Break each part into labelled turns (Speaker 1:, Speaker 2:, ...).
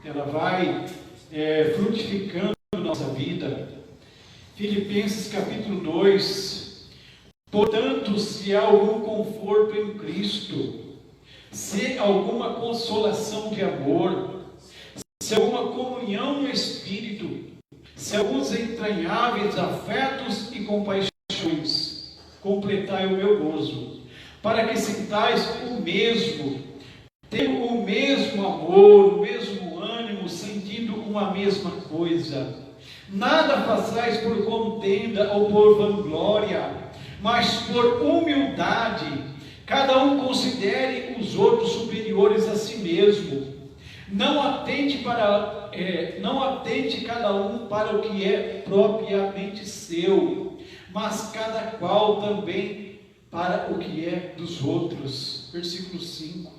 Speaker 1: ela vai frutificando na nossa vida. Filipenses capítulo 2: portanto, se há algum conforto em Cristo, se alguma consolação de amor, se alguma comunhão no Espírito, se alguns entranháveis afetos e compaixões, completai o meu gozo, para que sintais o mesmo, tendo o mesmo amor, o mesmo ânimo, sentindo uma mesma coisa. Nada façais por contenda ou por vanglória, mas por humildade, cada um considere os outros superiores a si mesmo. Não atente cada um para o que é propriamente seu, mas cada qual também para o que é dos outros. Versículo 5.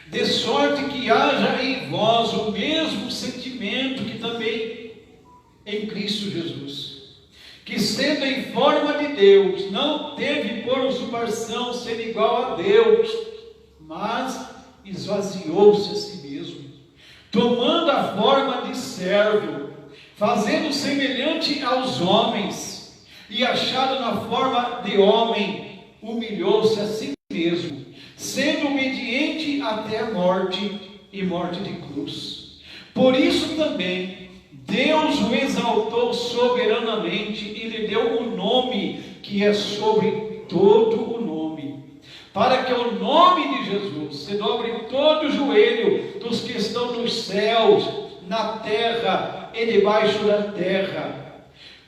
Speaker 1: De sorte que haja em vós o mesmo sentimento que também em Cristo Jesus, que sendo em forma de Deus, não teve por usurpação ser igual a Deus, mas esvaziou-se a si mesmo, tomando a forma de servo, fazendo semelhante aos homens, e achado na forma de homem, humilhou-se a si mesmo, sendo obediente até a morte, e morte de cruz. Por isso também Deus o exaltou soberanamente e lhe deu o nome que é sobre todo o nome, para que ao nome de Jesus se dobre todo o joelho dos que estão nos céus, na terra e debaixo da terra.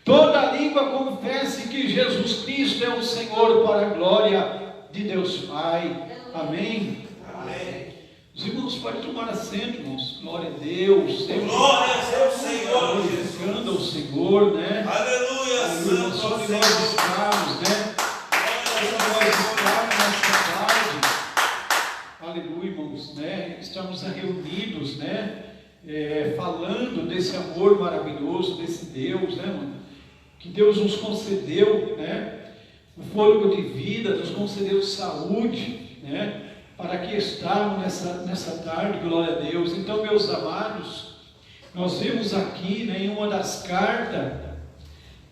Speaker 1: Toda língua confesse que Jesus Cristo é o Senhor, para a glória de Deus Pai. Amém?
Speaker 2: Amém.
Speaker 1: Os irmãos podem tomar assento, irmãos. Glória a Deus.
Speaker 2: Glória ao Senhor,
Speaker 1: glorificando ao Senhor, né?
Speaker 2: Aleluia,
Speaker 1: Santo
Speaker 2: Santo
Speaker 1: Senhor. Nós estamos, né? Nós estamos nesta tarde. Aleluia, irmãos, né? Estamos reunidos, né? Falando desse amor maravilhoso, desse Deus, né, mano? Que Deus nos concedeu, né? O fôlego de vida, nos concedeu saúde, né? Para que estarmos nessa tarde, glória a Deus. Então, meus amados, nós vemos aqui, né, em uma das cartas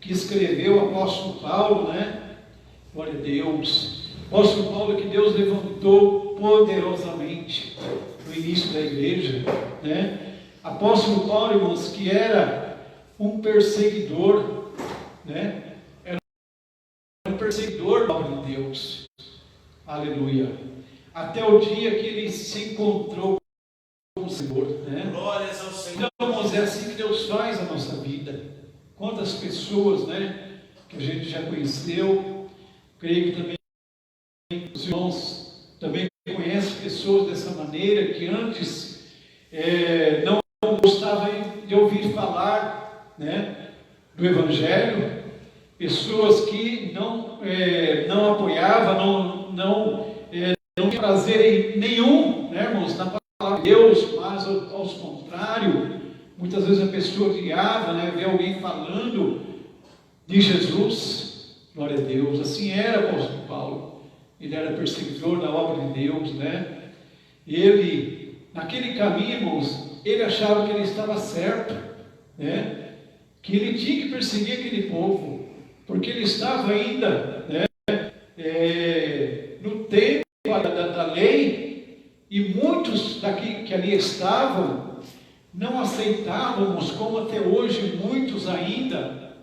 Speaker 1: que escreveu o apóstolo Paulo, né? Glória a Deus. O apóstolo Paulo, que Deus levantou poderosamente no início da igreja, né? Apóstolo Paulo, irmãos, que era um perseguidor, né? Era um perseguidor da obra de Deus. Aleluia. Até o dia que ele se encontrou com o Senhor, né?
Speaker 2: Glórias ao Senhor.
Speaker 1: Então, irmãos, é assim que Deus faz a nossa vida. Quantas pessoas, né, que a gente já conheceu, creio que também os irmãos também conhecem pessoas dessa maneira, que antes não gostavam de ouvir falar, né, do Evangelho, pessoas que não apoiavam, não tinha prazer nenhum, né, irmãos, na palavra de Deus, mas ao contrário, muitas vezes a pessoa odiava, né, ver alguém falando de Jesus. Glória a Deus. Assim era o apóstolo Paulo. Ele era perseguidor da obra de Deus, né? Ele, naquele caminho, irmãos, ele achava que ele estava certo, né? Que ele tinha que perseguir aquele povo, porque ele estava ainda, né, no tempo da lei, e muitos daqui que ali estavam não aceitávamos, como até hoje muitos ainda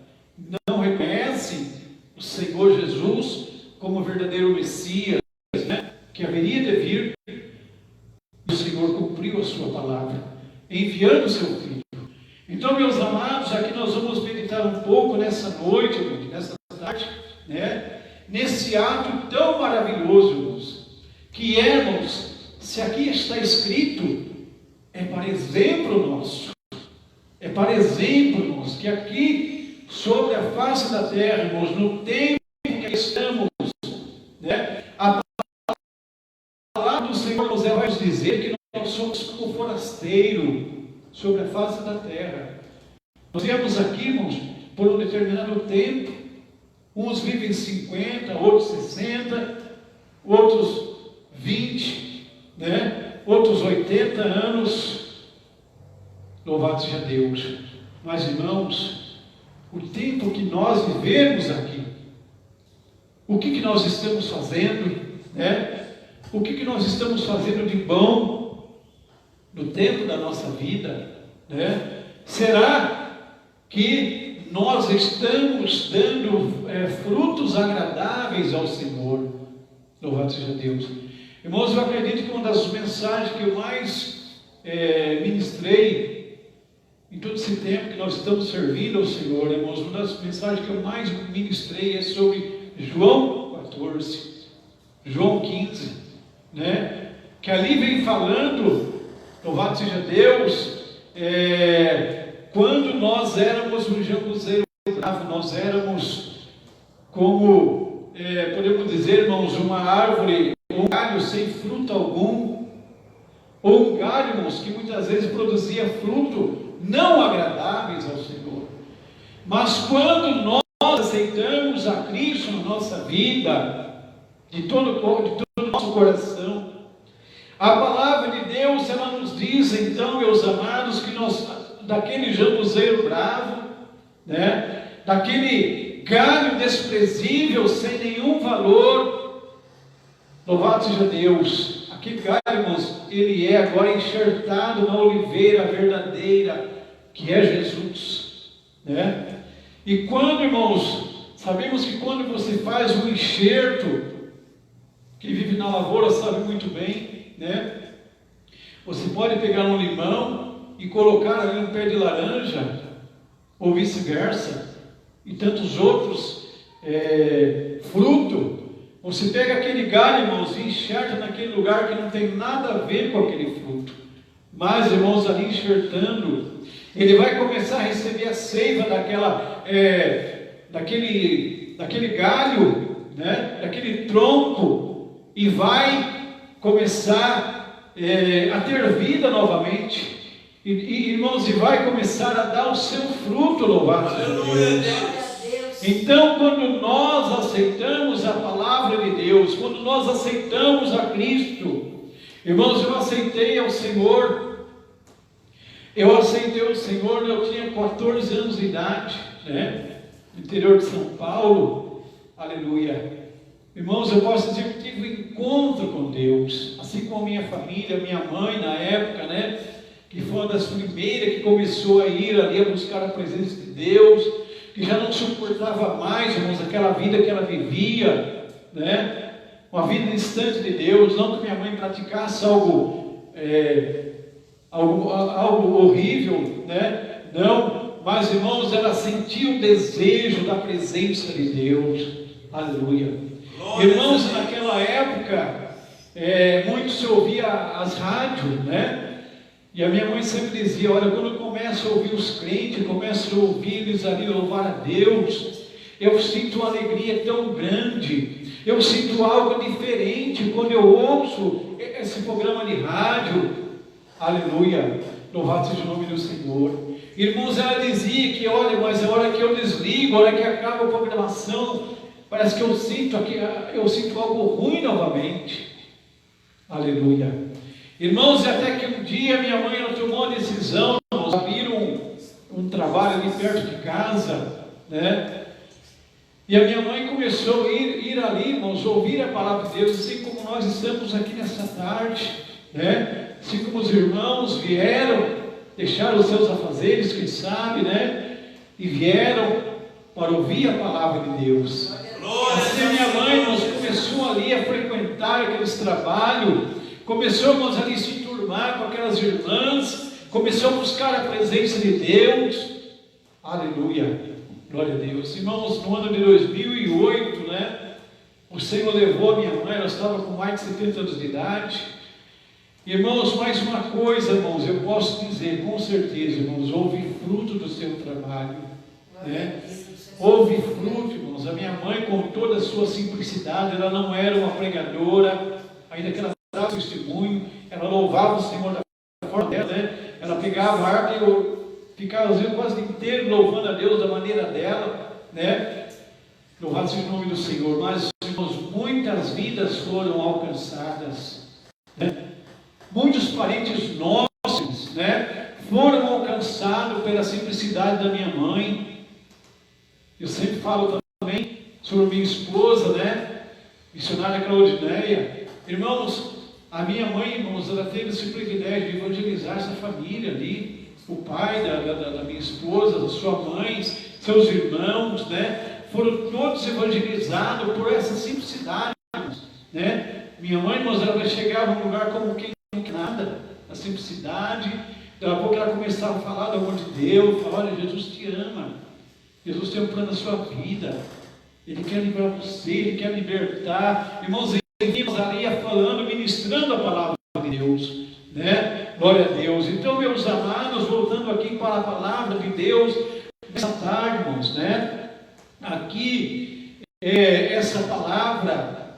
Speaker 1: não reconhecem o Senhor Jesus como o verdadeiro Messias, né, que haveria de vir. O Senhor cumpriu a sua palavra, enviando o seu Filho. Então, meus amados, aqui nós vamos meditar um pouco nessa noite, nessa tarde, né, nesse ato tão maravilhoso, irmãos, que irmãos, se aqui está escrito, é para exemplo nosso, é para exemplo, irmãos, que aqui sobre a face da terra, irmãos, no tempo que estamos, né, a palavra do Senhor nos vai nos dizer que nós somos como forasteiro sobre a face da terra. Nós viemos aqui, irmãos, por um determinado tempo. Uns vivem 50, outros 60, outros 20, né? Outros 80 anos, Louvado seja Deus. Mas, irmãos, o tempo que nós vivemos aqui, o que nós estamos fazendo, né? O que nós estamos fazendo de bom no tempo da nossa vida, né? Será que nós estamos dando frutos agradáveis ao Senhor? Louvado seja Deus. Irmãos, eu acredito que uma das mensagens que eu mais ministrei em todo esse tempo que nós estamos servindo ao Senhor, irmãos, uma das mensagens que eu mais ministrei é sobre João 14, João 15, né? Que ali vem falando, louvado seja Deus, quando nós éramos um jambuzeiro bravo, nós éramos como, podemos dizer, irmãos, uma árvore, um galho sem fruto algum, ou um galho, irmãos, que muitas vezes produzia fruto não agradáveis ao Senhor. Mas quando nós aceitamos a Cristo na nossa vida, de todo o nosso coração, a palavra de Deus, ela nos diz, então, meus amados, que nós, daquele jambuzeiro bravo, né, daquele galho desprezível, sem nenhum valor, louvado seja Deus, aquele galho, irmãos, ele é agora enxertado na oliveira verdadeira, que é Jesus, né? E quando, irmãos, sabemos que quando você faz um enxerto, quem vive na lavoura sabe muito bem, né? Você pode pegar um limão e colocar ali um pé de laranja, ou vice-versa, e tantos outros frutos. Você pega aquele galho, irmãos, e enxerta naquele lugar que não tem nada a ver com aquele fruto. Mas, irmãos, ali enxertando, ele vai começar a receber a seiva daquele galho, né? Daquele tronco, e vai começar a ter vida novamente. E, irmãos, e vai começar a dar o seu fruto, louvado seja Deus. Então, quando nós aceitamos a palavra de Deus, quando nós aceitamos a Cristo, irmãos, eu aceitei ao Senhor, eu tinha 14 anos de idade, né? No interior de São Paulo, aleluia. Irmãos, eu posso dizer que tive um encontro com Deus, assim como a minha família, minha mãe na época, né? Que foi uma das primeiras que começou a ir ali a buscar a presença de Deus, que já não suportava mais, irmãos, aquela vida que ela vivia, né? Uma vida distante de Deus. Não que minha mãe praticasse algo horrível, né? Não, mas, irmãos, ela sentia o desejo da presença de Deus, aleluia. Irmãos, naquela época, muito se ouvia as rádios, né? E a minha mãe sempre dizia, olha, quando eu começo a ouvir os crentes, começo a ouvir eles ali louvar a Deus, eu sinto uma alegria tão grande, eu sinto algo diferente quando eu ouço esse programa de rádio, aleluia, louvado seja o nome do Senhor. Irmãos, ela dizia que, olha, mas a hora que eu desligo, a hora que acaba a programação, parece que eu sinto algo ruim novamente, aleluia. Irmãos, até que um dia minha mãe ela tomou uma decisão, nós abriram um trabalho ali perto de casa, né? E a minha mãe começou a ir ali, irmãos, ouvir a palavra de Deus, assim como nós estamos aqui nessa tarde, né? Assim como os irmãos vieram, deixaram os seus afazeres, quem sabe, né? E vieram para ouvir a palavra de Deus. Assim minha mãe, irmãos, começou ali a frequentar aqueles trabalhos, começou, irmãos, ali a se turmar com aquelas irmãs, começou a buscar a presença de Deus, aleluia, glória a Deus. Irmãos, no ano de 2008, né, o Senhor levou a minha mãe, ela estava com mais de 70 anos de idade. Irmãos, mais uma coisa, irmãos, eu posso dizer com certeza, irmãos, houve fruto do seu trabalho, né? Houve fruto, irmãos. A minha mãe, com toda a sua simplicidade, ela não era uma pregadora, ainda que ela dava testemunho, ela louvava o Senhor da forma dela, né? Ela pegava a harpa e eu ficava às vezes quase inteiro louvando a Deus da maneira dela, né? Louvado seja o nome do Senhor. Mas, irmãos, muitas vidas foram alcançadas, né? Muitos parentes nossos, né, foram alcançados pela simplicidade da minha mãe. Eu sempre falo também sobre minha esposa, né? Missionária Claudineia. Irmãos, a minha mãe, irmãos, ela teve esse privilégio de evangelizar essa família ali. O pai da minha esposa, da sua mãe, seus irmãos, né? Foram todos evangelizados por essa simplicidade, né? Minha mãe, irmãos, ela chegava num lugar como quem não quer nada, a simplicidade. Daqui a pouco ela começava a falar do amor de Deus, falar: olha, Jesus te ama, Jesus tem um plano na sua vida, Ele quer livrar você, Ele quer libertar. Irmãos, vimos ali falando, ministrando a palavra de Deus, né? Glória a Deus. Então, meus amados, voltando aqui para a palavra de Deus, nessa tarde, irmãos, né? Aqui, essa palavra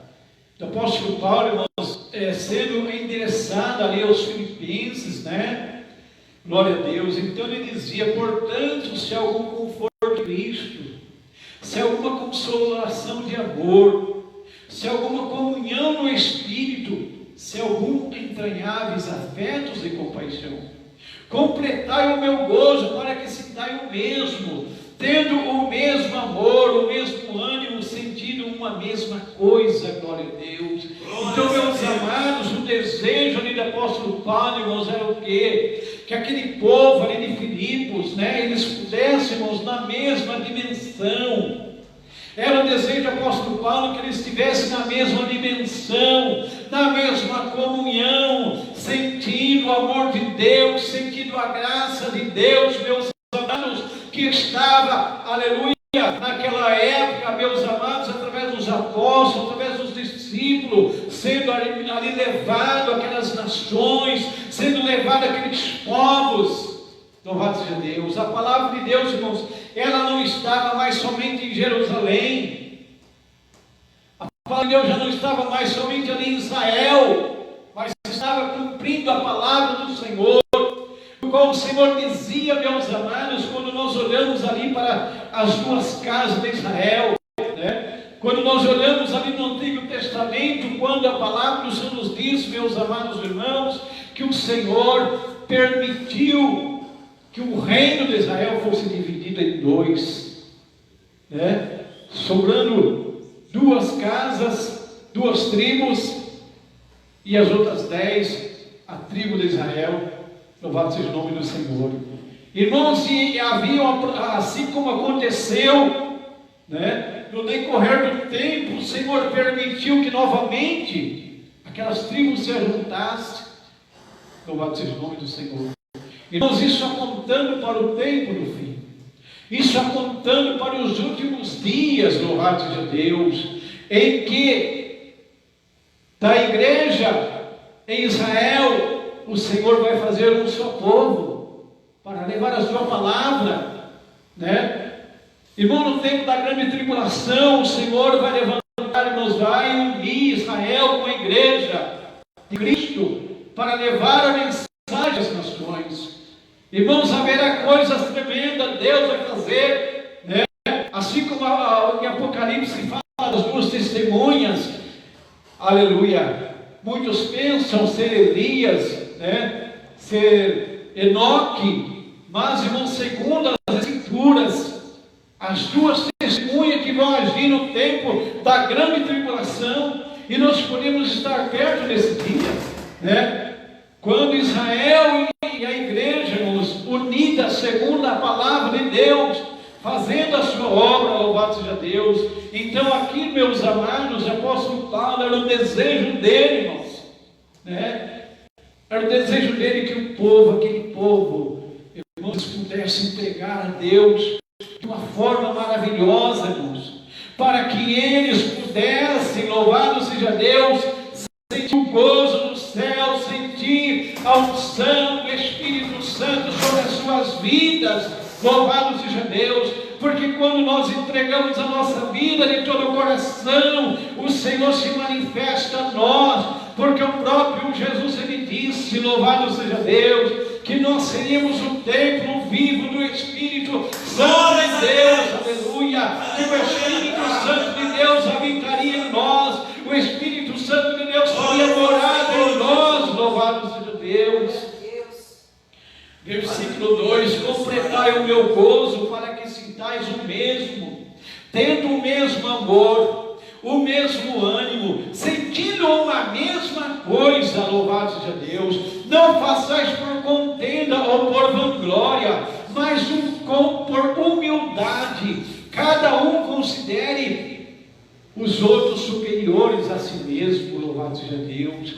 Speaker 1: do apóstolo Paulo, irmãos, sendo endereçada ali aos filipenses, né? Glória a Deus. Então ele dizia: portanto, se há algum conforto de Cristo, se há alguma consolação de amor, se há alguma comunhão no Espírito, se há algum entranháveis afetos e compaixão, completai o meu gozo, para que sintai o mesmo, tendo o mesmo amor, o mesmo ânimo, sentindo uma mesma coisa. Glória a Deus. Então, meus amados, o desejo ali do apóstolo Paulo, irmãos, era o quê? Que aquele povo ali de Filipos, né, eles pudessem, irmãos, na mesma dimensão. Era o desejo do apóstolo Paulo que eles estivessem na mesma dimensão, na mesma comunhão, sentindo o amor de Deus, sentindo a graça de Deus, meus amados, que estava, aleluia, naquela época, meus amados, através dos apóstolos, através dos discípulos, sendo ali levado aquelas nações, sendo levado aqueles povos. Louvado seja Deus. A palavra de Deus, irmãos, ela não estava mais somente em Jerusalém. A palavra de Deus já não estava mais somente ali em Israel, mas estava cumprindo a palavra do Senhor. Como o Senhor dizia, meus amados, quando nós olhamos ali para as duas casas de Israel, né? Quando nós olhamos ali no Antigo Testamento, quando a palavra do Senhor nos diz, meus amados irmãos, que o Senhor permitiu que o reino de Israel fosse dividido em dois, né? Sobrando duas casas, duas tribos, e as outras 10, a tribo de Israel. Louvado seja o nome do Senhor. Irmãos, e havia, assim como aconteceu, né, no decorrer do tempo, o Senhor permitiu que novamente aquelas tribos se juntassem. Louvado seja o nome do Senhor. Irmãos, isso apontando para o tempo do fim, isso apontando para os últimos dias, louvado seja Deus, em que da igreja em Israel o Senhor vai fazer um só povo para levar a sua palavra, né? Irmão, no tempo da grande tribulação, o Senhor vai levantar, irmãos, vai unir Israel com a igreja de Cristo para levar a mensagem às nações. Irmãos, haverá coisas tremendas, Deus vai fazer, né? Assim como em Apocalipse fala das duas testemunhas, aleluia. Muitos pensam ser Elias, né? Ser Enoque, mas, irmãos, segundo as Escrituras, as duas testemunhas que vão agir no tempo da grande tribulação, e nós podemos estar perto desse dia, né? Quando Israel e a igreja, irmãos, unidas segundo a palavra de Deus, fazendo a sua obra, louvado seja Deus. Então aqui, meus amados, o apóstolo Paulo, era o desejo dele, irmãos, né? Era o desejo dele que o povo, aquele povo, irmãos, pudessem pegar a Deus de uma forma maravilhosa, irmãos, para que eles pudessem, louvado seja Deus, sentir o gozo do céu, sentir a unção do Espírito Santo sobre as suas vidas, louvado seja Deus, porque quando nós entregamos a nossa vida de todo o coração, o Senhor se manifesta a nós, porque o próprio Jesus, ele disse, louvado seja Deus, que nós seríamos o templo vivo do Espírito Santo de Deus, aleluia, que o Espírito Santo de Deus habitaria em nós, o Espírito Santo de Deus faria morada em nós, louvado seja Deus. Versículo 2: completai o meu gozo, para que sintais o mesmo, tendo o mesmo amor, o mesmo ânimo, sentindo uma mesma coisa. Louvado seja Deus. Não façais por contenda ou por vanglória, mas por humildade. Cada um considere os outros superiores a si mesmo. Louvado seja Deus.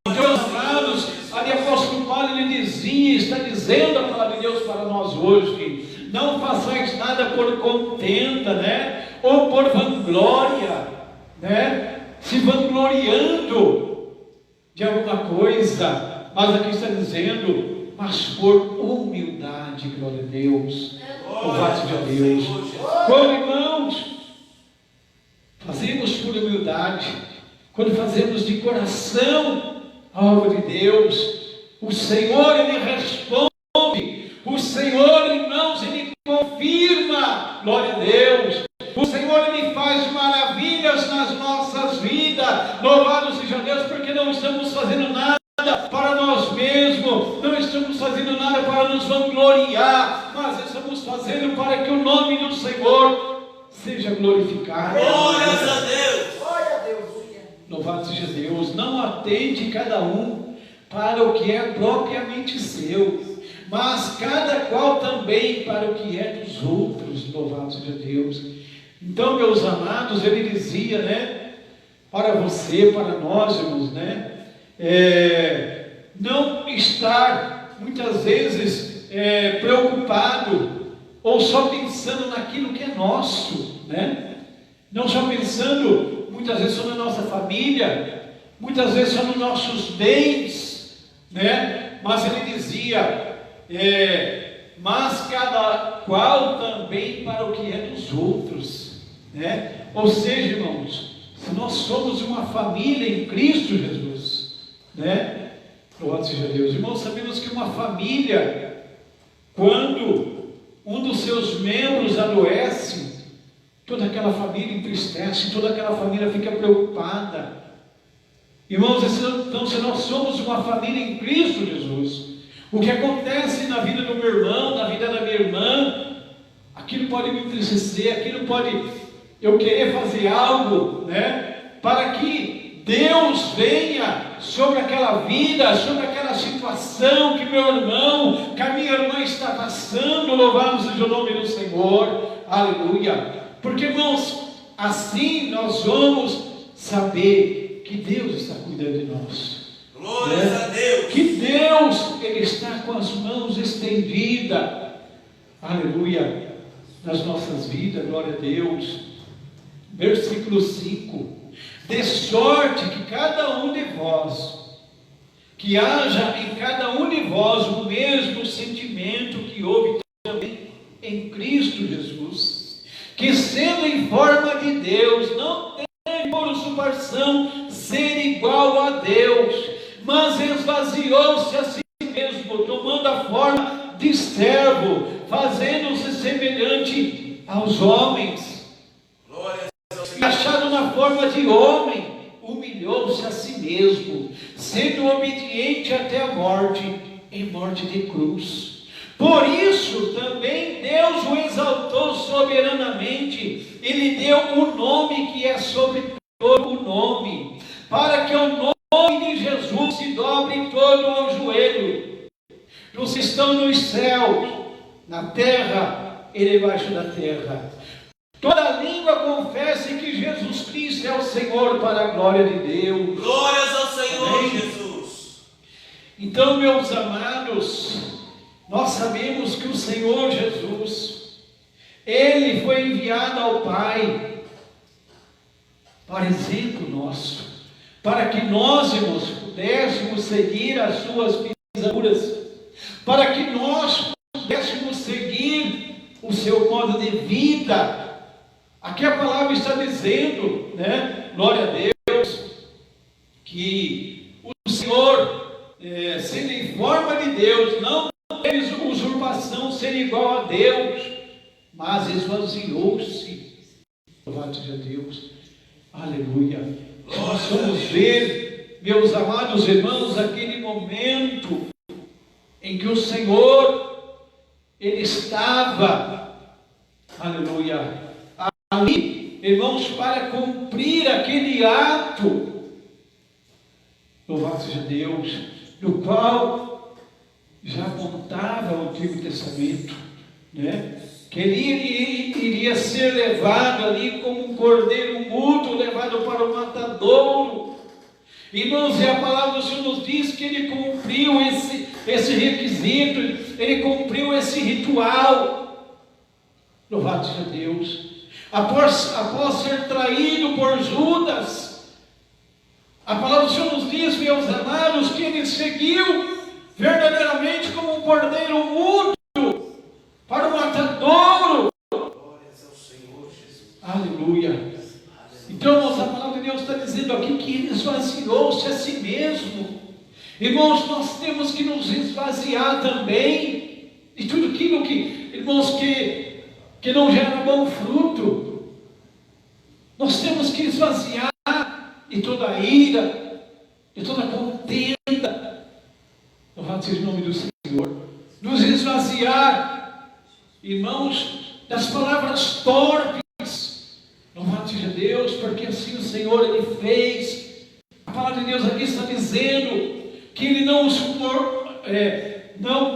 Speaker 1: Então, amados, ali o apóstolo Paulo ele dizia, está dizendo a palavra de Deus para nós hoje: não façais nada por contenda, né? Ou por vanglória, né? Se vangloriando de alguma coisa, mas aqui está dizendo, mas por humildade. Glória a Deus. Louvado seja Deus. Quando, irmãos, fazemos por humildade, quando fazemos de coração a obra de Deus, o Senhor ele responde, o Senhor, irmãos, ele confirma. Glória a Deus. O Senhor ele faz maravilhas nas nossas vidas. Louvado seja Deus, porque não estamos fazendo nada para nós mesmos, não estamos fazendo nada para nos vangloriar, mas estamos fazendo para que o nome do Senhor seja glorificado.
Speaker 2: Glórias a Deus.
Speaker 3: Glória a Deus.
Speaker 1: Louvado seja Deus. Não atende cada um para o que é propriamente seu, mas cada qual também para o que é dos outros. Louvado seja Deus. Então, meus amados, ele dizia, né, para você, para nós, irmãos, né, não estar muitas vezes preocupado ou só pensando naquilo que é nosso, né? Não só pensando muitas vezes só na nossa família, muitas vezes só nos nossos bens, né? Mas ele dizia, mas cada qual também para o que é dos outros, né? Ou seja, irmãos, se nós somos uma família em Cristo Jesus, né? Louvado seja Deus. Irmãos, sabemos que uma família, quando um dos seus membros adoece, toda aquela família entristece, toda aquela família fica preocupada. Irmãos, então se nós somos uma família em Cristo Jesus, o que acontece na vida do meu irmão, na vida da minha irmã, aquilo pode me entristecer, aquilo pode eu querer fazer algo, né, para que Deus venha sobre aquela vida, sobre aquela situação que meu irmão, que a minha irmã está passando. Louvado seja o nome do Senhor, aleluia. Porque, irmãos, assim nós vamos saber que Deus está cuidando de nós.
Speaker 2: Glórias a Deus.
Speaker 1: Que Deus, Ele está com as mãos estendidas, aleluia, nas nossas vidas. Glória a Deus. Versículo 5: de sorte que cada um de vós, que haja em cada um de vós o mesmo sentimento que houve também em Cristo Jesus, que sendo em forma de Deus, não tem por usurpação ser igual a Deus, mas esvaziou-se a si mesmo, tomando a forma de servo, fazendo-se semelhante aos homens. Achado na forma de homem, humilhou-se a si mesmo, sendo obediente até a morte, em morte de cruz. Por isso também Deus o exaltou soberanamente, e lhe deu o nome que é sobre todo o nome, para que o nome de Jesus se dobre todo o joelho, dos que estão nos céus, na terra e debaixo da terra. Toda língua confesse que Jesus Cristo é o Senhor, para a glória de Deus.
Speaker 2: Glórias ao Senhor. Amém. Jesus.
Speaker 1: Então, meus amados, nós sabemos que o Senhor Jesus, Ele foi enviado ao Pai para exemplo nosso, para que nós, irmãos, pudéssemos seguir as suas pisaduras, para que nós pudéssemos seguir o seu modo de vida. Aqui a palavra está dizendo, né, glória a Deus, que o Senhor, sendo em forma de Deus, não teve usurpação ser igual a Deus, mas esvaziou-se. Louvado seja Deus, aleluia. Nós vamos ver, meus amados irmãos, aquele momento em que o Senhor, Ele estava, aleluia, ali, irmãos, para cumprir aquele ato, louvado seja Deus, no qual já apontava o Antigo Testamento, né? Que ele iria ser levado ali como um cordeiro mudo, levado para o matadouro. Irmãos, e a palavra do Senhor nos diz que ele cumpriu esse requisito, ele cumpriu esse ritual. Louvado seja Deus. Após ser traído por Judas, a palavra do Senhor nos diz, meus amados, que ele seguiu verdadeiramente como um cordeiro mudo para o matadouro.
Speaker 2: Glórias ao Senhor Jesus.
Speaker 1: Aleluia. Então, irmãos, a palavra de Deus está dizendo aqui que ele esvaziou-se a si mesmo. Irmãos, nós temos que nos esvaziar também de tudo aquilo que, irmãos, que não gera bom fruto. Nós temos que esvaziar de toda a ira, de toda a contenda. Louvado seja o nome do Senhor. Nos esvaziar, irmãos, das palavras torpes. Louvado seja Deus, porque assim o Senhor Ele fez. A palavra de Deus aqui está dizendo que Ele não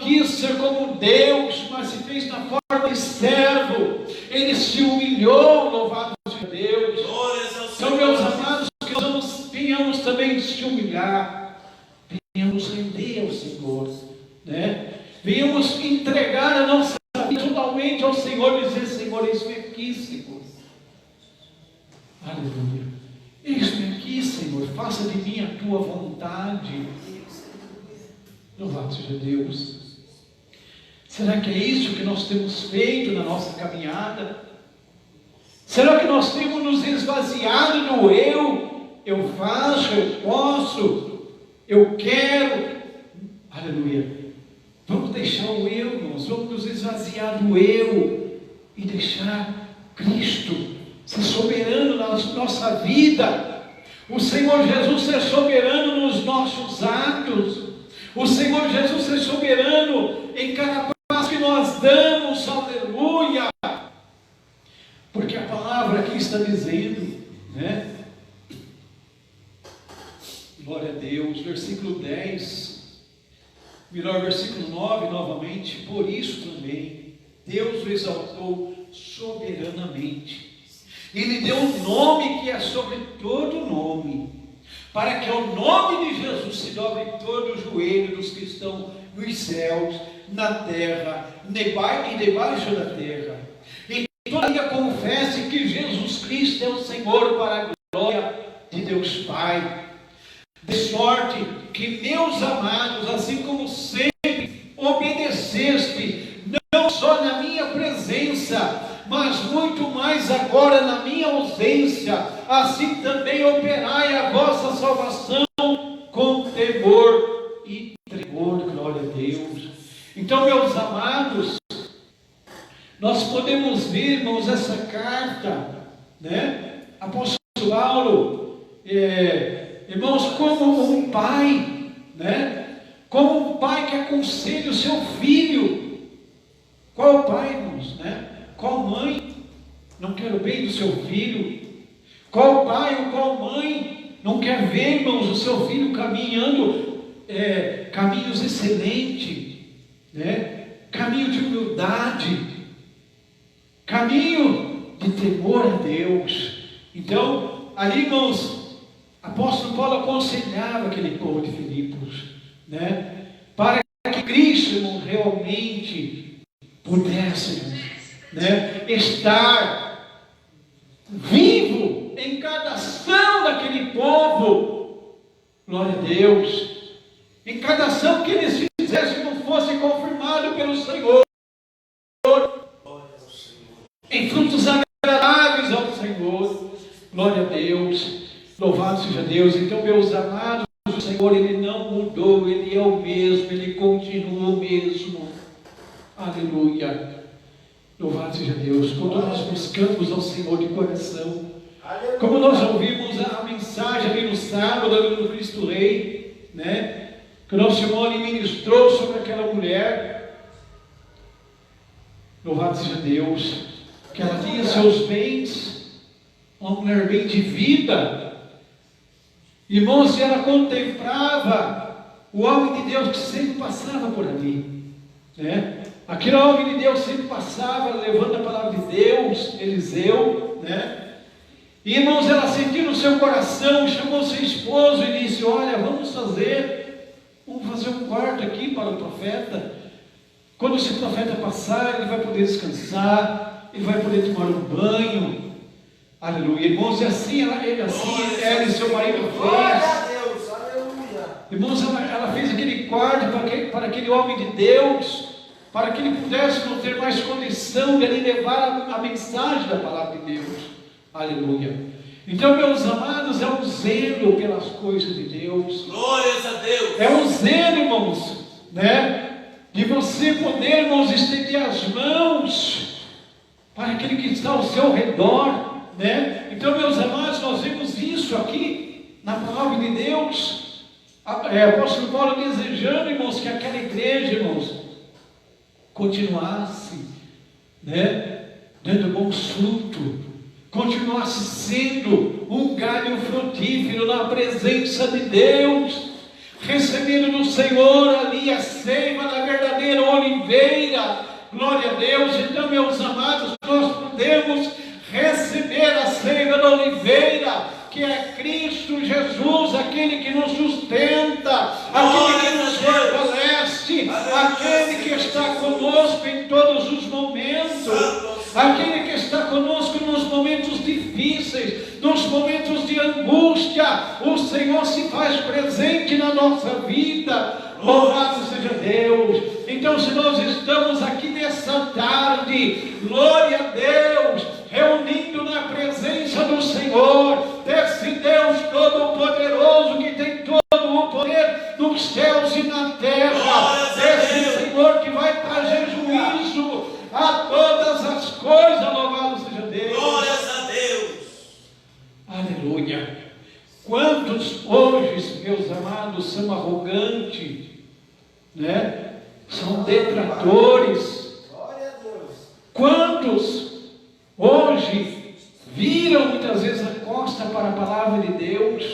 Speaker 1: quis ser como Deus, mas se fez na forma de servo. Ele se humilhou, louvado seja Deus. Então, meus amados, que nós venhamos também se humilhar, venhamos render ao Senhor, né? Venhamos entregar a nossa vida totalmente ao Senhor e dizer: Senhor, eis-me aqui, Senhor. Aleluia. Eis-me aqui, Senhor, faça de mim a tua vontade. Louvado seja Deus. Será que é isso que nós temos feito na nossa caminhada? Será que nós temos nos esvaziado do eu faço, eu posso, eu quero? Aleluia. Vamos deixar o eu, irmãos, vamos nos esvaziar do eu e deixar Cristo ser soberano na nossa vida, o Senhor Jesus ser soberano nos nossos atos, o Senhor Jesus ser soberano em cada passo que nós damos, aleluia, porque a palavra aqui está dizendo, né? Glória a Deus, versículo 10, melhor, versículo 9 novamente: por isso também Deus o exaltou soberanamente, e lhe deu um nome que é sobre todo nome, para que ao nome de Jesus se dobre todo o joelho dos que estão nos céus, na terra e debaixo da terra, e todavia confesse que Jesus Cristo é o Senhor, para a glória de Deus Pai. De sorte que, meus amados, assim como sempre obedeceste, não só na minha presença, mas muito mais agora na minha ausência, assim também operai a vossa salvação com temor e tremor. Glória a Deus. Então, meus amados, nós podemos ver, irmãos, essa carta, né? Apóstolo Paulo, irmãos, como um pai, né? Como um pai que aconselha o seu filho. Qual pai, irmãos, né? Qual mãe não quer o bem do seu filho? Qual pai ou qual mãe não quer ver, irmãos, o seu filho caminhando caminhos excelentes, né? Caminho de humildade, caminho de temor a Deus. Então, ali, irmãos, apóstolo Paulo aconselhava aquele povo de Filipos, né? Para que Cristo, irmão, realmente pudesse, né, estar vivo em cada ação daquele povo. Glória a Deus. Em cada ação que eles fizessem, não fosse confirmado pelo Senhor, em frutos agradáveis ao Senhor. Glória a Deus. Louvado seja Deus. Então, meus amados, o Senhor, Ele não mudou, Ele é o mesmo, Ele continua o mesmo. Aleluia. Louvado seja Deus. Quando nós buscamos ao Senhor de coração, como nós ouvimos a mensagem ali no sábado, ali no Cristo Rei, né? que o nosso irmão ali ministrou sobre aquela mulher. Louvado seja Deus, que ela tinha seus bens, uma mulher bem de vida. Irmãos, ela contemplava o homem de Deus que sempre passava por ali, né? Aquele homem de Deus sempre passava levando a palavra de Deus, Eliseu, né? E, irmãos, ela sentiu no seu coração, chamou seu esposo e disse: olha, vamos fazer um quarto aqui para o profeta. Quando esse profeta passar, ele vai poder descansar, ele vai poder tomar um banho. Aleluia. Irmãos, e assim ela e seu marido fez.
Speaker 2: Glória a Deus, aleluia.
Speaker 1: Irmãos, ela fez aquele quarto para aquele homem de Deus, para que ele pudesse não ter mais condição de ali levar a mensagem da palavra de Deus. Aleluia. Então, meus amados, é um zelo pelas coisas de Deus.
Speaker 2: Glórias a Deus.
Speaker 1: É um zelo, irmãos, né? De você poder, irmãos, estender as mãos para aquele que está ao seu redor, né? Então, meus amados, nós vemos isso aqui na palavra de Deus. Apóstolo Paulo desejando, irmãos, que aquela igreja, irmãos, continuasse, né, dando bons frutos, continuasse sendo um galho frutífero na presença de Deus, recebendo do Senhor ali a seiva da verdadeira oliveira. Glória a Deus. Então, meus amados, nós podemos receber a seiva da oliveira, que é Cristo Jesus, aquele que nos sustenta, aquele que nos fortalece, aquele que está conosco em todos os momentos, aquele que está conosco nos momentos difíceis, nos momentos de angústia. O Senhor se faz presente na nossa vida. Louvado seja Deus. Então, se nós estamos aqui nessa tarde, glória a Deus, reunindo na presença do Senhor, desse Deus Todo-Poderoso, que tem todo o poder nos céus e na terra, desse Senhor que vai trazer juízo a todas as coisas. Louvado seja Deus.
Speaker 2: Glórias a Deus.
Speaker 1: Aleluia. Quantos hoje, meus amados, são arrogantes, né? São detratores.
Speaker 2: Glória a Deus.
Speaker 1: Quantos hoje viram muitas vezes a costa para a palavra de Deus?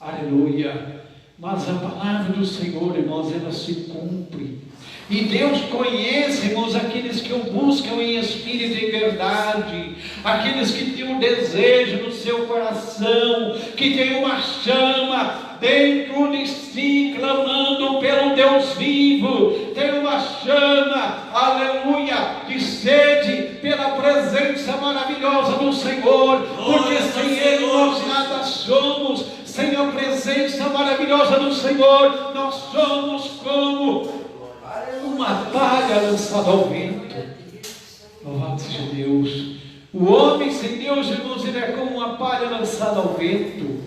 Speaker 1: Aleluia. Mas a palavra do Senhor, irmãos, ela se cumpre. E Deus conhece, irmãos, aqueles que o buscam em espírito e verdade, aqueles que têm um desejo no seu coração, que têm uma chama dentro de si, clamando pelo Deus vivo, tem uma chama, aleluia, de sede pela presença maravilhosa do Senhor, porque sem Ele nós nada somos. Sem a presença maravilhosa do Senhor, nós somos como uma palha lançada ao vento. Louvado seja Deus. O homem sem Deus, irmãos, ele é como uma palha lançada ao vento.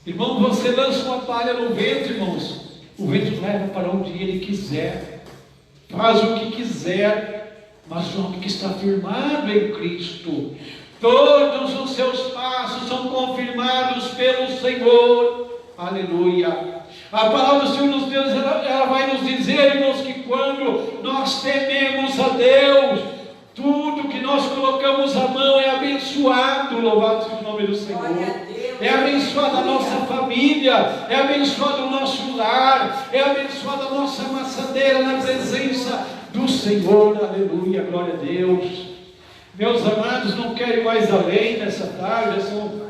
Speaker 1: Irmão, você lança uma palha no vento, irmãos, o vento leva para onde ele quiser, faz o que quiser, mas o homem que está firmado em Cristo, todos os seus passos são confirmados pelo Senhor. Aleluia. A palavra do Senhor nos Deus, ela vai nos dizer, irmãos, que quando nós tememos a Deus, tudo que nós colocamos a mão é abençoado. Louvado seja o nome do Senhor. É abençoada a nossa família, é abençoado o nosso lar, é abençoada a nossa amassadeira na presença do Senhor. Aleluia, glória a Deus. Meus amados, não quero ir mais além nessa tarde, são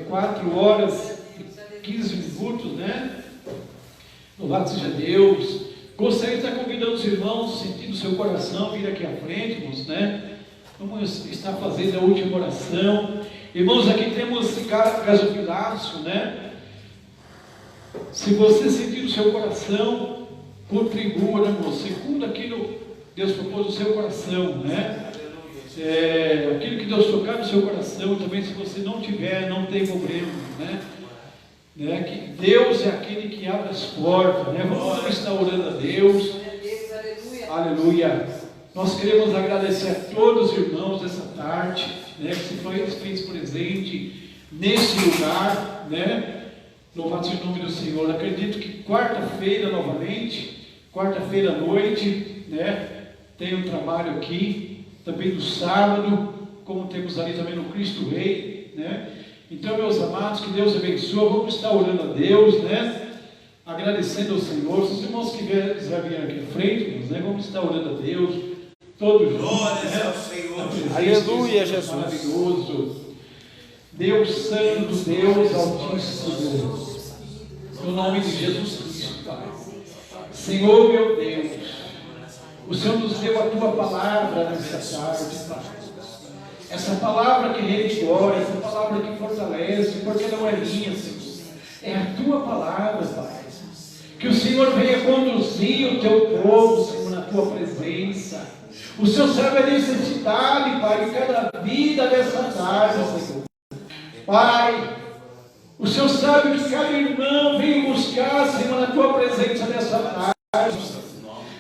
Speaker 1: 4 horas e 15 minutos, né? Louvado seja Deus. Gostaria de estar convidando os irmãos, sentindo o seu coração, vir aqui à frente, irmãos, né? Vamos estar fazendo a última oração. Irmãos, aqui temos gasofilácio, né? Se você sentir o seu coração, contribua, né, irmão? Segundo aquilo que Deus propôs no seu coração, né? Aquilo que Deus tocar no seu coração, também se você não tiver, não tem problema, né? Que Deus é aquele que abre as portas, né? Vamos estar orando a Deus. Aleluia. Nós queremos agradecer a todos os irmãos dessa tarde, né, que se fez presente nesse lugar, né? Louvado seja o nome do Senhor. Acredito que quarta-feira novamente, quarta-feira à noite, né? Tem um trabalho aqui, também no sábado, como temos ali também no Cristo Rei, né? Então, meus amados, que Deus abençoe. Vamos estar orando a Deus, né? Agradecendo ao Senhor. Se os irmãos que vierem aqui à frente, né? Vamos estar orando a Deus, todos juntos.
Speaker 2: Glórias
Speaker 1: né?
Speaker 2: ao Senhor.
Speaker 3: Aleluia, Jesus.
Speaker 1: Maravilhoso. Deus Santo, Deus Altíssimo, no nome de Jesus Cristo, Pai. Senhor, meu Deus, o Senhor nos deu a Tua palavra nessa tarde, Pai. Essa palavra que revigora, essa palavra que fortalece, porque não é minha, Senhor. É a Tua palavra, Pai. Que o Senhor venha conduzir o Teu povo, Senhor, na Tua presença. O Senhor sabe a necessidade, Pai, de cada vida dessa tarde, Senhor. Pai, o Senhor sabe que cada irmão veio buscar, Senhor, na Tua presença nessa tarde.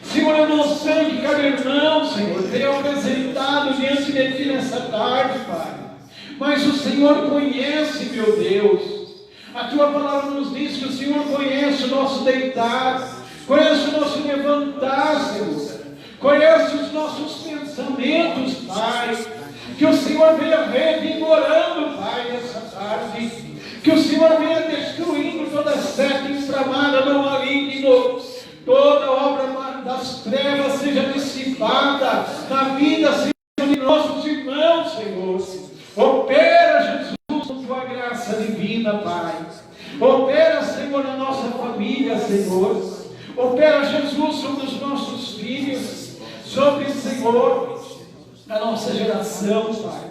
Speaker 1: Senhor, eu não sei que cada irmão, Senhor, tenha apresentado diante de Ti nessa tarde, Pai. Mas o Senhor conhece, meu Deus. A Tua palavra nos diz que o Senhor conhece o nosso deitar, conhece o nosso levantar, Senhor. Conhece os nossos pensamentos, Pai. Que o Senhor venha revigorando, Pai, nessa tarde. Que o Senhor venha destruindo toda seta inflamada no maligno. Toda obra das trevas seja dissipada na vida, Senhor, de nossos irmãos, Senhor. Opera, Jesus, com Tua graça divina, Pai. Opera, Senhor, na nossa família, Senhor. Opera, Jesus, sobre os nossos filhos, sobre, Senhor, a nossa geração, Pai.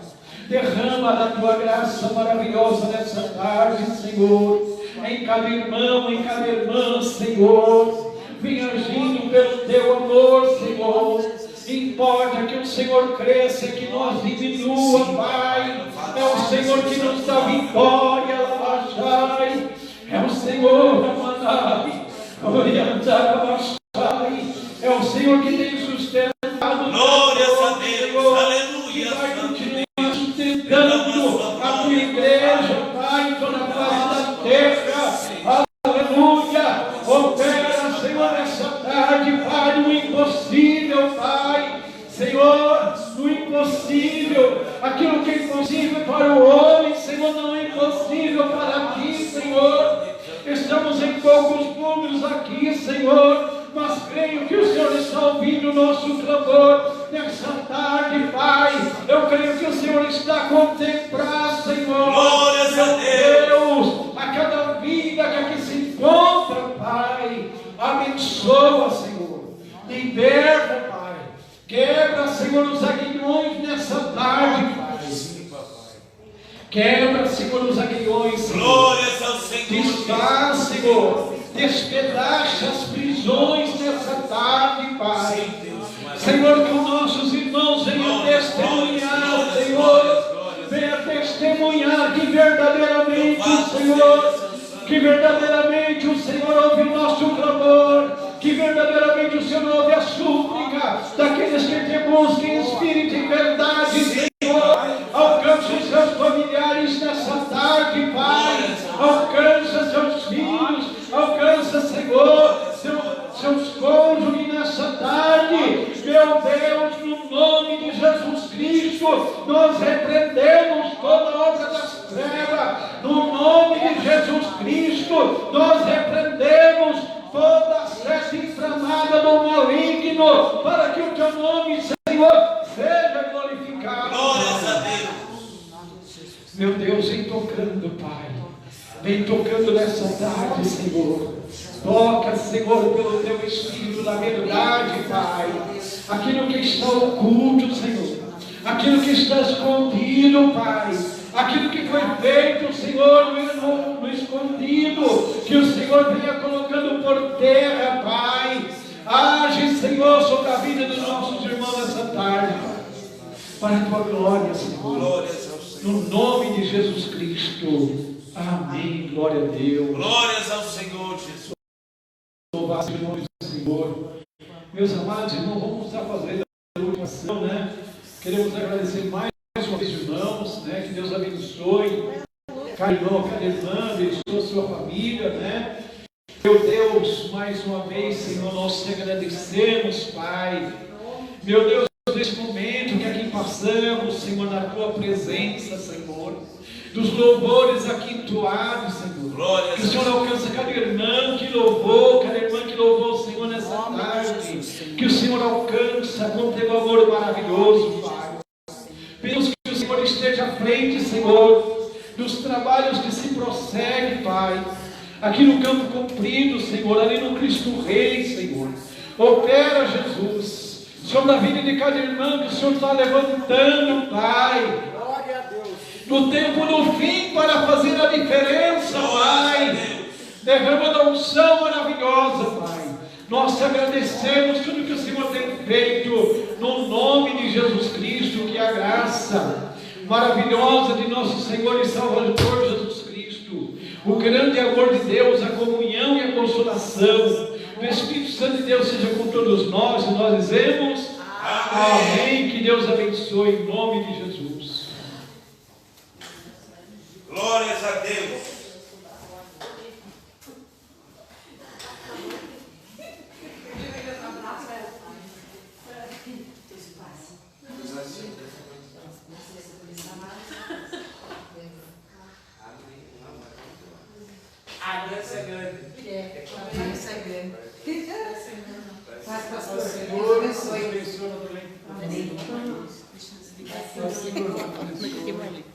Speaker 1: Derrama da Tua graça maravilhosa nessa tarde, Senhor, em cada irmão, em cada irmã, Senhor. Venha agindo pelo Teu amor, Senhor. Importa que o Senhor cresça e que nós diminua, Pai. É o Senhor que nos dá vitória, Lavachai. É o Senhor, Amanai, Oriantarabachai. É o Senhor que tem sustentado.
Speaker 2: Glórias a Deus, aleluia.
Speaker 1: Que vai continuar sustentando a Tua igreja, Pai, em toda a face da terra. Aleluia. Opera, Senhor, nessa tarde, Pai, no impossível, Pai. Senhor, no impossível. Aquilo que é impossível para o homem, Senhor, não é impossível para Ti, Senhor. Estamos em poucos números aqui, Senhor, mas creio que o Senhor está ouvindo o nosso clamor nessa tarde, Pai. Eu creio que o Senhor está a contemplar, Senhor.
Speaker 2: Glórias a
Speaker 1: Deus, a cada vida que aqui se encontra, Pai. Abençoa, Senhor. Liberta, Pai. Quebra, Senhor, os aguilhões nessa tarde, Pai. Quebra, Senhor, os aguilhões, Senhor.
Speaker 2: Glórias ao Senhor.
Speaker 1: Desfaz, Senhor. Despedaça as prisões nessa tarde, Pai. Senhor, que os nossos irmãos venham testemunhar, Senhor. Venha testemunhar que verdadeiramente o Senhor, que verdadeiramente o Senhor ouve o nosso clamor, que verdadeiramente o Senhor ouve a súplica daqueles que te buscam em espírito e verdade, Senhor. Alcança os seus familiares nessa tarde, Pai. Alcança seus filhos, alcança, Senhor, seus cônjuges nessa tarde. Meu Deus, no nome de Jesus Cristo, nós repreendemos toda obra das trevas. No nome de Jesus Cristo, nós repreendemos toda seta inflamada do maligno, para que o Teu nome, Senhor, seja glorificado.
Speaker 2: Glórias a Deus.
Speaker 1: Meu Deus, vem tocando, Pai. Vem tocando nessa tarde, Senhor. Toca, Senhor, pelo Teu Espírito da verdade, Pai. Aquilo que está oculto, Senhor. Aquilo que está escondido, Pai. Aquilo que foi feito, Senhor, no escondido. Que o Senhor venha colocando por terra, Pai. Age, Senhor, sobre a vida dos nossos irmãos nessa tarde, Pai. Para a Tua glória, Senhor.
Speaker 2: Glórias ao Senhor.
Speaker 1: No nome de Jesus Cristo. Amém. Glória a Deus.
Speaker 2: Glórias ao Senhor, Jesus.
Speaker 1: Louvado seja o nome do Senhor. Meus amados irmãos, vamos estar fazendo a última ação, né? Queremos agradecer mais uma vez, irmãos, né? Que Deus abençoe. cada irmão, cada irmã, abençoa a sua família, né? Meu Deus, mais uma vez, Senhor, nós te agradecemos, Pai. Meu Deus, neste momento que aqui passamos, Senhor, na tua presença, Senhor, dos louvores aqui entoados, Senhor.
Speaker 2: Glória
Speaker 1: Que o Senhor alcance cada irmão que louvou, cada irmã que louvou o Senhor nessa tarde. Que o Senhor alcança com teu amor maravilhoso, Pai. Pedimos que o Senhor esteja à frente, Senhor, dos trabalhos que se prossegue, Pai. Aqui no Campo Comprido, Senhor, ali no Cristo Rei, Senhor. Opera, Jesus. Senhor, na vida de cada irmão que o Senhor está levantando, Pai.
Speaker 3: Glória a Deus.
Speaker 1: No tempo do fim para fazer a diferença, Pai. Derrama a unção maravilhosa, Pai. Nós te agradecemos tudo que o Senhor tem feito, no nome de Jesus Cristo, que a graça maravilhosa de nosso Senhor e Salvador Jesus Cristo, o grande amor de Deus, a comunhão e a consolação do Espírito Santo de Deus seja com todos nós, e nós dizemos amém. Que Deus abençoe em nome de Jesus.
Speaker 2: Glórias a Deus.
Speaker 3: A Deus é grande. Deus é grande. Mas, pastor, Deus abençoe.
Speaker 1: Abençoe também.
Speaker 3: Amém.